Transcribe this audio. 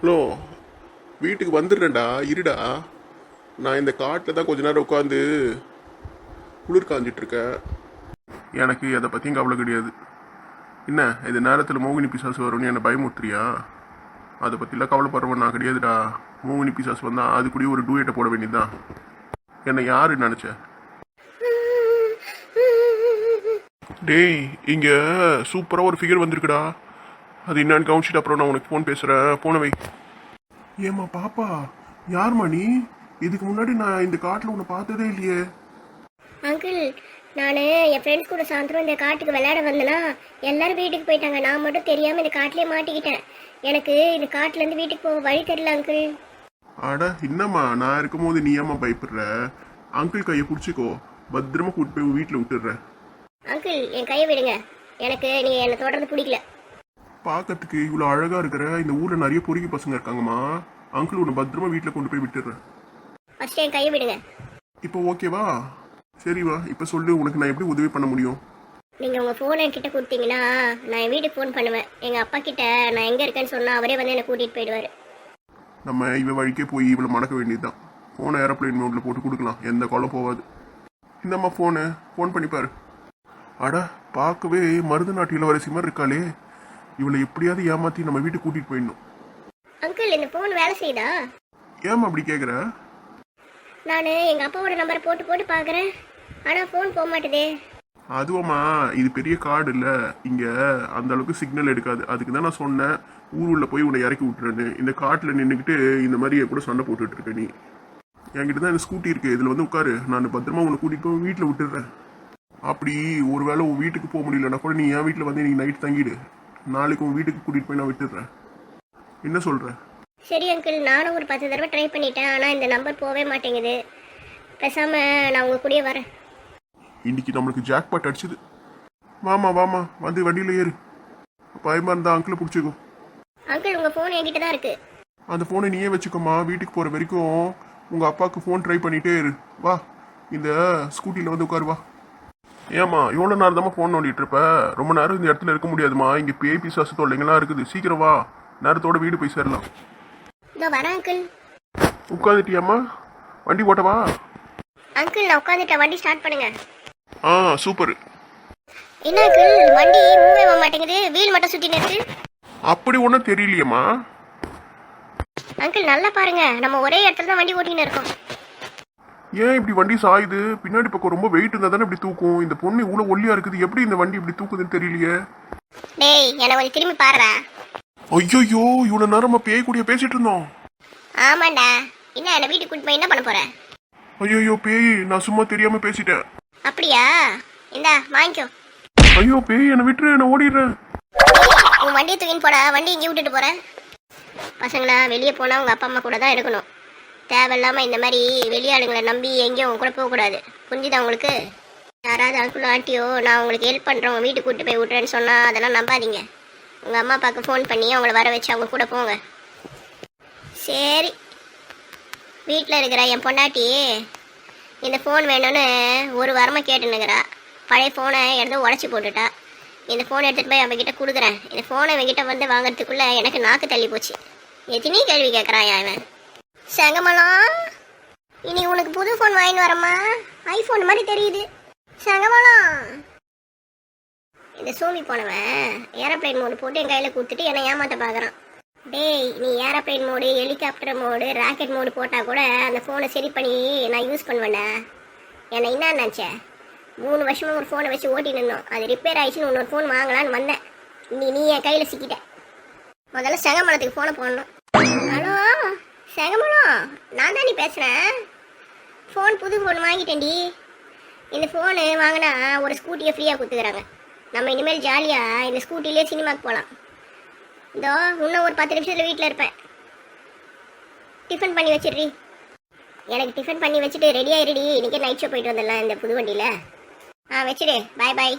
Hello, வீட்டுக்கு வந்துடுறேன்டா, இருடா. நான் இந்த காட்டில் தான் கொஞ்ச நேரம் உட்காந்து குளிர் காஞ்சிட்ருக்கேன். எனக்கு அதை பற்றியும் கவலை கிடையாது. என்ன இது நேரத்தில் மோகினி பிசாசு வரும்னு என்னை பயமுறுத்துறியா? அதை பற்றிலாம் கவலைப்படுறவன் நான் கிடையாதுடா. மோகினி பிசாசு வந்தால் அது கூட ஒரு டூயட்டை போட வேண்டியதுதான். என்னை யாரு நினச்ச? டேய், இங்கே சூப்பராக ஒரு ஃபிகர் வந்திருக்குடா. அது என்னன்னு கவனிச்சிட்டு அப்புறம் நான் உனக்கு ஃபோன் பேசுகிறேன். போன வை. ஏம்மா பாப்பா, யார்மா நீ? இதுக்கு முன்னாடி நான் இந்த காட்டில் உன்னை பார்த்ததே இல்லையே. அங்கிள், நான் என் ஃப்ரெண்ட்ஸ் கூட சாயந்தரம் இந்த காட்டுக்கு விளையாட வந்தேன்னா எல்லாரும் வீட்டுக்கு போயிட்டாங்க. நான் மட்டும் தெரியாமல் இந்த காட்டிலே மாட்டிக்கிட்டேன். எனக்கு இந்த காட்டிலேருந்து வீட்டுக்கு போக வழி தெரியல அங்கிள். அட என்னம்மா, நான் இருக்கும்போது நீ ஏம்மா பயப்படுற? அங்கிள் கையை பிடிச்சிக்கோ, பத்திரமா கூட்டு போய் வீட்டில் விட்டுடுறேன். அங்கிள், என் கையை விடுங்க. எனக்கு நீங்கள் என்னை தொடர்ந்து பிடிக்கல. பார்க்கறதுக்கு இவ்வளோ அழகாக இருக்கிற இந்த ஊரில் நிறைய பொறுக்கி பசங்க இருக்காங்கம்மா. அங்கிள் உன்னை பத்திரமா வீட்டில் கொண்டு போய் விட்டுடுறேன். ஃபர்ஸ்ட் என் கையை விடுங்க. இப்போ ஓகேவா? சரிவா, இப்போ சொல்லு, உனக்கு நான் எப்படி உதவி பண்ண முடியும்? நீங்கள் உங்கள் ஃபோனை என்கிட்ட கொடுத்தீங்கன்னா நான் என் வீட்டுக்கு ஃபோன் பண்ணுவேன். எங்கள் அப்பா கிட்ட நான் எங்கே இருக்கேன்னு சொன்னால் அவரே வந்து என்னை கூட்டிகிட்டு போயிடுவார். நம்ம இவ வழிக்கே போய் இவ்வளோ மடக்க வேண்டியதுதான். ஃபோனை ஏரோப்ளைன் மோடில் போட்டு கொடுக்கலாம், எந்த காலம் போகாது. இந்தம்மா ஃபோன் பண்ணிப்பாரு. அட, பார்க்கவே மருது நாட்டு இளவரசி மாதிரி இருக்காளே. இவளை எப்படியாவது ஏமாற்றி நம்ம வீட்டுக்கு கூட்டிகிட்டு போயிடணும். அங்கிள், இந்த ஃபோன் வேலை செய்யுதா? ஏம்மா அப்படி கேட்குற? நான் எங்கள் அப்பாவோட நம்பரை போட்டு பார்க்குறேன், ஆனால் ஃபோன் போக மாட்டேதே. அதுவாம்மா, இது பெரிய காடு இல்லை, இங்கே அந்த அளவுக்கு சிக்னல் எடுக்காது. அதுக்கு தான் நான் சொன்னேன் ஊருள்ள போய் உன்னை இறக்கி விட்டுறேன்னு. இந்த காட்டில் நின்றுக்கிட்டு இந்த மாதிரி என் கூட சண்டை போட்டுட்டு இருக்க நீ. என்கிட்ட தான் இந்த ஸ்கூட்டி இருக்குது, இதில் வந்து உட்காரு. நான் பத்திரமா உன்னை கூட்டிகிட்டு போய் வீட்டில் விட்டுடுறேன். அப்படி ஒரு வேளை உன் வீட்டுக்கு போக முடியலன்னா கூட நீ என் வீட்டில் வந்து இன்னைக்கு நைட் தங்கிடு. நாளைக்கு உன் வீட்டுக்கு கூட்டிகிட்டு போய் நான் விட்டுடுறேன். என்ன சொல்கிற? சரி அங்கிள், நானும் ஒரு 10 தடவை ட்ரை பண்ணிட்டேன், ஆனால் இந்த நம்பர் போகவே மாட்டேங்குது. பேசாமல் நான் உங்கள் கூடயே வரேன். இன்னைக்கு நம்மளுக்கு ஜாக்பாட் அடிச்சுது. வாமா வந்து வண்டியில் ஏறு. பயமா இருந்தா அங்கிளை பிடிச்சிக்கோ. அங்கிள், உங்கள் ஃபோன் என்கிட்ட தான் இருக்குது. அந்த ஃபோனை நீயே வச்சுக்கோமா. வீட்டுக்கு போகிற வரைக்கும் உங்கள் அப்பாவுக்கு ஃபோன் ட்ரை பண்ணிகிட்டே இரு. வா, இந்த ஸ்கூட்டியில் வந்து உட்காரு வா. ஏம்மா இவ்வளோ நேரம் தான் ஃபோன் நோண்டிட்டு இருப்ப? ரொம்ப நேரம் இந்த இடத்துல இருக்க முடியாதுமா. இங்கே பேய் பிசாசு தொல்லைங்களாம் இருக்குது. சீக்கிரம் வா, நேரத்தோட வீடு போய் சேரலாம். இதோ வரேன் அங்கிள். உட்காந்துட்டியாம்மா? வண்டி ஓட்டவா? அங்கிள், நான் உட்காந்துட்டேன், வண்டி ஸ்டார்ட் பண்ணுங்க. சூப்பர். என்ன அங்கிள், வண்டி மூவே ஆக மாட்டேங்குது, வீல் மட்டும் சுற்றின்னு இருக்கு. அப்படி ஒன்றும் தெரியலையம்மா. அங்கிள் நல்லா பாருங்க, நம்ம ஒரே இடத்துல தான் வண்டி ஓட்டின்னு இருக்கோம். ஏன் இப்படி வண்டி சாயுது? பின்னாடி பக்கம் ரொம்ப வெயிட் இருந்தால் தானே இப்படி தூக்கும். இந்த பொண்ணு இவ்வளோ ஒல்லியா இருக்குது, எப்படி இந்த வண்டி இப்படி தூக்குதுன்னு தெரியலையே. டேய், என்னை கொஞ்சம் திரும்பி பாருடா. ஐயோ, இவ்வளோ நேரமா பேய் கூடிய பேசிட்டு இருந்தோம். ஆமாண்டா, என்ன என்னை வீட்டுக்கு கூட்டிட்டு போய் என்ன பண்ண போற? ஐயோ பேய், நான் சும்மா தெரியாம பேசிட்டேன். அப்படியா? இந்தா வாங்கிக்கோ. ஐயோ பேய், என்னை விட்டுரு, நான் ஓடிடுறேன். உன் வண்டியை தூக்கின்னு போடா, வண்டி இங்கே விட்டுட்டு போறேன். பசங்களா, வெளியே போனால் உங்கள் அப்பா அம்மா கூட தான் இருக்கணும். தேவையில்லாமல் இந்த மாதிரி வெளியாளுங்களை நம்பி எங்கேயும் உங்க கூட போகக்கூடாது. புரிஞ்சுதா உங்களுக்கு? யாராவது அங்கிள் ஆண்டியோ நான் உங்களுக்கு ஹெல்ப் பண்ணுறோம் வீட்டுக்கு கூப்பிட்டு போய் விட்றேன்னு சொன்னால் அதெல்லாம் நம்பாதீங்க. உங்கள் அம்மா அப்பாவுக்கு ஃபோன் பண்ணி அவங்கள வர வச்சு அவங்க கூட போங்க. சரி, வீட்டில் இருக்கிற என் பொண்டாட்டி இந்த ஃபோன் வேணும்னு ஒரு வாரமாக கேட்டுன்னுக்கிறா. பழைய ஃபோனை எடுத்து உடச்சி போட்டுட்டா. இந்த ஃபோனை எடுத்துகிட்டு போய் அவங்ககிட்ட கொடுக்குறேன். இந்த ஃபோனை அவங்ககிட்ட வந்து வாங்குறதுக்குள்ளே எனக்கு நாக்கு தள்ளி போச்சு. எத்தனை கேள்வி கேட்குறான் அவன். சங்கமலம், இனி உனக்கு புது ஃபோன் வாங்கின்னு வரமா? ஐஃபோன் மாதிரி தெரியுது. சங்கமலம், இந்த சோமி போனவன் ஏரோப்ளைன் மோடு போட்டு என் கையில் கொடுத்துட்டு என்னை ஏமாற்ற பார்க்குறான். டேய், நீ aeroplane mode, helicopter mode, rocket mode போட்டால் கூட அந்த ஃபோனை சரி பண்ணி நான் யூஸ் பண்ணுவேன்டா. என்னை என்ன நினச்ச? 3 வருஷமாக ஒரு ஃபோனை வச்சு ஓட்டி நின்னோம். அது ரிப்பேர் ஆயிடுச்சுன்னு இன்னொரு ஃபோன் வாங்கலான்னு வந்தேன். நீ என் கையில் சிக்கிட்ட. முதல்ல சங்கமலத்துக்கு ஃபோனை போடணும். ஹலோ சங்கமலம், நான் தான் நீ பேசுகிறேன். ஃபோன் புது ஃபோன் வாங்கிட்டேன்டி. இந்த ஃபோனு வாங்கினா ஒரு ஸ்கூட்டியை ஃப்ரீயாக கொடுத்துக்கிறாங்க. நம்ம இனிமேல் ஜாலியாக இந்த ஸ்கூட்டிலே சினிமாவுக்கு போகலாம். இதோ இன்னும் ஒரு 10 நிமிஷத்தில் வீட்டில் இருப்பேன். டிஃபன் பண்ணி வச்சிடுறி. எனக்கு டிஃபன் பண்ணி வச்சுட்டு ரெடி ஆகிடுடி. இன்றைக்கே நைட் ஷோ போயிட்டு வந்துடலாம் இந்த புது வண்டியில். வச்சுடு. பாய் பாய்.